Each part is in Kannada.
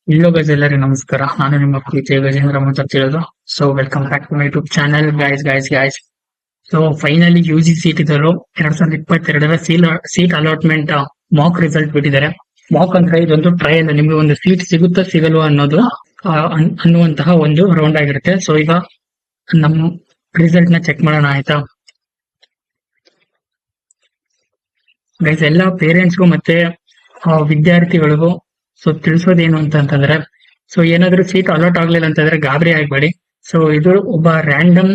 ಇಲ್ಲೋ ಗೈಸ್, ಎಲ್ಲರಿಗೂ ನಮಸ್ಕಾರ. ನಾನು ನಿಮ್ಮ ಪ್ರೀತಿಯ ಗಜೇಂದ್ರ ಮಾತಾಡ್ತಿರೋದು. So welcome back to my YouTube channel guys. So finally UG seat ಇದ್ದರು 2022 ಸೀಟ್ ಅಲಾಟ್ಮೆಂಟ್ ಮಾಕ್ ರಿಸಲ್ಟ್ ಬಿಟ್ಟಿದ್ದಾರೆ. ಮಾಕ್ ಅಂದ್ರೆ ಇದೊಂದು ಟ್ರಯಲ್, ನಿಮ್ಗೆ ಒಂದು ಸೀಟ್ ಸಿಗುತ್ತಾ ಸಿಗಲ್ವಾ ಅನ್ನೋದು ಅನ್ನುವಂತಹ ಒಂದು ರೌಂಡ್ ಆಗಿರುತ್ತೆ. ಸೊ ಈಗ ನಮ್ ರಿಸಲ್ಟ್ ನ ಚೆಕ್ ಮಾಡೋಣ, ಆಯ್ತಾ ಗೈಸ್. ಎಲ್ಲ ಪೇರೆಂಟ್ಸ್ಗೂ ಮತ್ತೆ ವಿದ್ಯಾರ್ಥಿಗಳಿಗೂ ಸೊ ತಿಳಿಸೋದೇನು ಅಂತಂದ್ರೆ, ಸೊ ಏನಾದ್ರೂ ಸೀಟ್ ಅಲಾಟ್ ಆಗ್ಲಿಲ್ಲ ಅಂತಂದ್ರೆ ಗಾಬರಿ ಆಗ್ಬೇಡಿ. ಸೊ ಇದು ಒಬ್ಬ ರ್ಯಾಂಡಮ್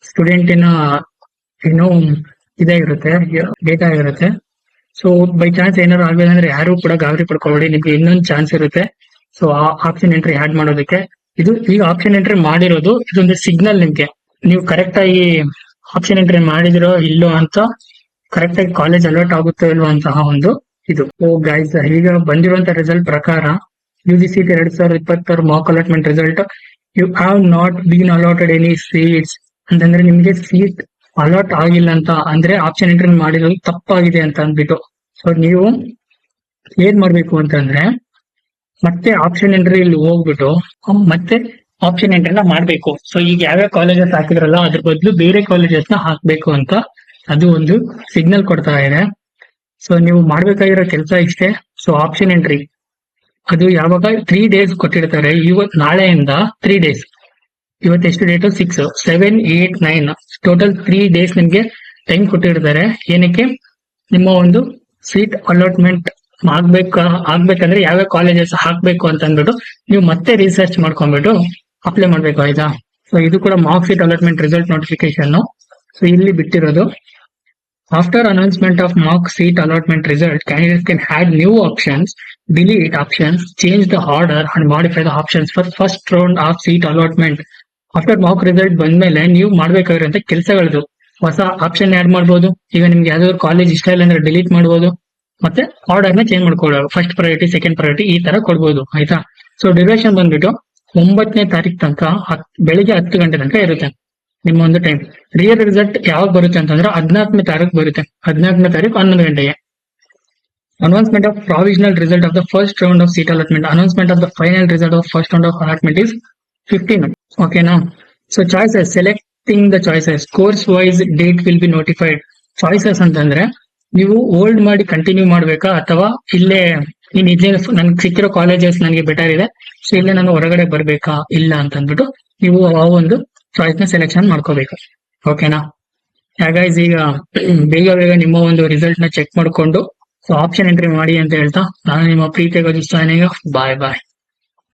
ಸ್ಟೂಡೆಂಟಿನ ಏನೋ ಇದಾಗಿರುತ್ತೆ, ಡೇಟಾ ಆಗಿರುತ್ತೆ. ಸೊ ಬೈ ಚಾನ್ಸ್ ಏನಾದ್ರು ಆಗ್ಲಿಲ್ಲ ಅಂದ್ರೆ ಯಾರು ಕೂಡ ಗಾಬರಿ ಪಡ್ಕೊಬೇಡಿ, ನಿಮ್ಗೆ ಇನ್ನೊಂದು ಚಾನ್ಸ್ ಇರುತ್ತೆ. ಸೊ ಆ ಆಪ್ಷನ್ ಎಂಟ್ರಿ ಆಡ್ ಮಾಡೋದಕ್ಕೆ. ಇದು ಈಗ ಆಪ್ಷನ್ ಎಂಟ್ರಿ ಮಾಡಿರೋದು ಇದೊಂದು ಸಿಗ್ನಲ್ ನಿಮ್ಗೆ, ನೀವು ಕರೆಕ್ಟ್ ಆಗಿ ಆಪ್ಷನ್ ಎಂಟ್ರಿ ಮಾಡಿದಿರೋ ಇಲ್ಲೋ ಅಂತ, ಕರೆಕ್ಟ್ ಆಗಿ ಕಾಲೇಜ್ ಅಲಾಟ್ ಆಗುತ್ತೋ ಇಲ್ವೋ ಅಂತಹ ಒಂದು ಇದು. ಓ ಗೈಸ್, ಈಗ ಬಂದಿರುವಂತ ರಿಸಲ್ಟ್ ಪ್ರಕಾರ UG seat 2020 mock allotment result, you have not been allotted any seats ಅಂತಂದ್ರೆ ನಿಮ್ಗೆ ಸೀಟ್ ಅಲಾಟ್ ಆಗಿಲ್ಲ ಅಂತ ಅಂದ್ರೆ ಆಪ್ಷನ್ ಎಂಟ್ರಿ ಮಾಡಿರೋದು ತಪ್ಪಾಗಿದೆ ಅಂತ ಅಂದ್ಬಿಟ್ಟು. ಸೊ ನೀವು ಏನ್ ಮಾಡ್ಬೇಕು ಅಂತಂದ್ರೆ ಮತ್ತೆ ಆಪ್ಷನ್ ಎಂಟ್ರಿ ಇಲ್ಲಿ ಹೋಗ್ಬಿಟ್ಟು ಮತ್ತೆ ಆಪ್ಷನ್ ಎಂಟ್ರಿನ ಮಾಡ್ಬೇಕು. ಸೊ ಈಗ ಯಾವ್ಯಾವ ಕಾಲೇಜಸ್ ಹಾಕಿದ್ರಲ್ಲ ಅದ್ರ ಬದಲು ಬೇರೆ ಕಾಲೇಜಸ್ ನ ಹಾಕ್ಬೇಕು ಅಂತ ಅದು ಒಂದು ಸಿಗ್ನಲ್ ಕೊಡ್ತಾ ಇದೆ. ಸೊ ನೀವು ಮಾಡ್ಬೇಕಾಗಿರೋ ಕೆಲಸ ಇಷ್ಟೇ. ಸೊ ಆಪ್ಷನ್ ಎಂಟ್ರಿ ಅದು ಯಾವಾಗ 3 days ಕೊಟ್ಟಿರ್ತಾರೆ, ನಾಳೆಯಿಂದ 3 days. ಇವತ್ತು ಎಷ್ಟು ಡೇಟು? 6, 7, 8, 9 ಟೋಟಲ್ 3 days ನಿಮ್ಗೆ ಟೈಮ್ ಕೊಟ್ಟಿರ್ತಾರೆ. ಏನಕ್ಕೆ? ನಿಮ್ಮ ಒಂದು ಸೀಟ್ ಅಲಾಟ್ಮೆಂಟ್ ಆಗ್ಬೇಕಂದ್ರೆ ಯಾವ್ಯಾವ ಕಾಲೇಜಸ್ ಹಾಕ್ಬೇಕು ಅಂತ ಅಂದ್ಬಿಟ್ಟು ನೀವು ಮತ್ತೆ ರಿಸರ್ಚ್ ಮಾಡ್ಕೊಂಡ್ಬಿಟ್ಟು ಅಪ್ಲೈ ಮಾಡ್ಬೇಕು, ಆಯ್ತಾ. ಸೊ ಇದು ಕೂಡ mark seat allotment result notification. So ಇಲ್ಲಿ ಬಿಟ್ಟಿರೋದು, after announcement of mock seat allotment result, candidates can add new options, delete options, change the order and modify the options for first round of seat allotment. After mock result ಬಂದ್ಮೇಲೆ ನೀವು ಮಾಡ್ಬೇಕಾಗಿರೋಂತ ಕೆಲಸಗಳದು, ಹೊಸ ಆಪ್ಷನ್ ಆಡ್ ಮಾಡ್ಬೋದು. ಈಗ ನಿಮ್ಗೆ ಯಾವ್ದಾದ್ರು ಕಾಲೇಜ್ ಇಷ್ಟ ಇಲ್ಲ ಅಂದ್ರೆ ಡಿಲೀಟ್ ಮಾಡ್ಬೋದು, ಮತ್ತೆ ಆರ್ಡರ್ ನ ಚೇಂಜ್ ಮಾಡ್ಕೊಳ್ಬೋದು. ಫಸ್ಟ್ ಪ್ರಯಾರಿಟಿ, ಸೆಕೆಂಡ್ ಪ್ರಯಾರಿಟಿ ಈ ತರ ಕೊಡ್ಬೋದು, ಆಯ್ತಾ. ಸೊ ಡ್ಯೂರೇಷನ್ ಬಂದ್ಬಿಟ್ಟು 9ನೇ ತಾರೀಕು ತನಕ ಬೆಳಿಗ್ಗೆ 10 ಗಂಟೆ ತನಕ ಇರುತ್ತೆ ನಿಮ್ಮ ಒಂದು ಟೈಮ್. ರಿಯಲ್ ರಿಸಲ್ಟ್ ಯಾವಾಗ ಬರುತ್ತೆ ಅಂತಂದ್ರೆ 14ನೇ ತಾರೀಕು ಬರುತ್ತೆ, 14ನೇ ತಾರೀಕು 11 ಗಂಟೆಗೆ. Announcement of provisional result of the first round of seat allotment, announcement of the final result of first round of allotment is 15. ಓಕೆನಾ. So choices, selecting the choices, course wise date will be notified. Choices ಅಂತಂದ್ರೆ ನೀವು ಹೋಲ್ಡ್ ಮಾಡಿ ಕಂಟಿನ್ಯೂ ಮಾಡ್ಬೇಕಾ, ಅಥವಾ ಇಲ್ಲೇ ನನ್ಗೆ ಸಿಕ್ಕಿರೋ ಕಾಲೇಜಸ್ ನನಗೆ ಬೆಟರ್ ಇದೆ, ಸೊ ಇಲ್ಲೇ ನಾನು ಹೊರಗಡೆ ಬರ್ಬೇಕಾ ಇಲ್ಲ ಅಂತ ಅಂದ್ಬಿಟ್ಟು ನೀವು ಆ ಒಂದು ಚಾಯ್ಸ್ ನ ಸೆಲೆಕ್ಷನ್ ಮಾಡ್ಕೋಬೇಕು, ಓಕೆನಾ. ಹಾಗಾಗಿ ಈಗ ಬೇಗ ನಿಮ್ಮ ಒಂದು ರಿಸಲ್ಟ್ ನ ಚೆಕ್ ಮಾಡ್ಕೊಂಡು ಸೊ ಆಪ್ಷನ್ ಎಂಟ್ರಿ ಮಾಡಿ ಅಂತ ಹೇಳ್ತಾ, ನಾನು ನಿಮ್ಮ ಪ್ರೀತಿಯ ಬಾಯ್.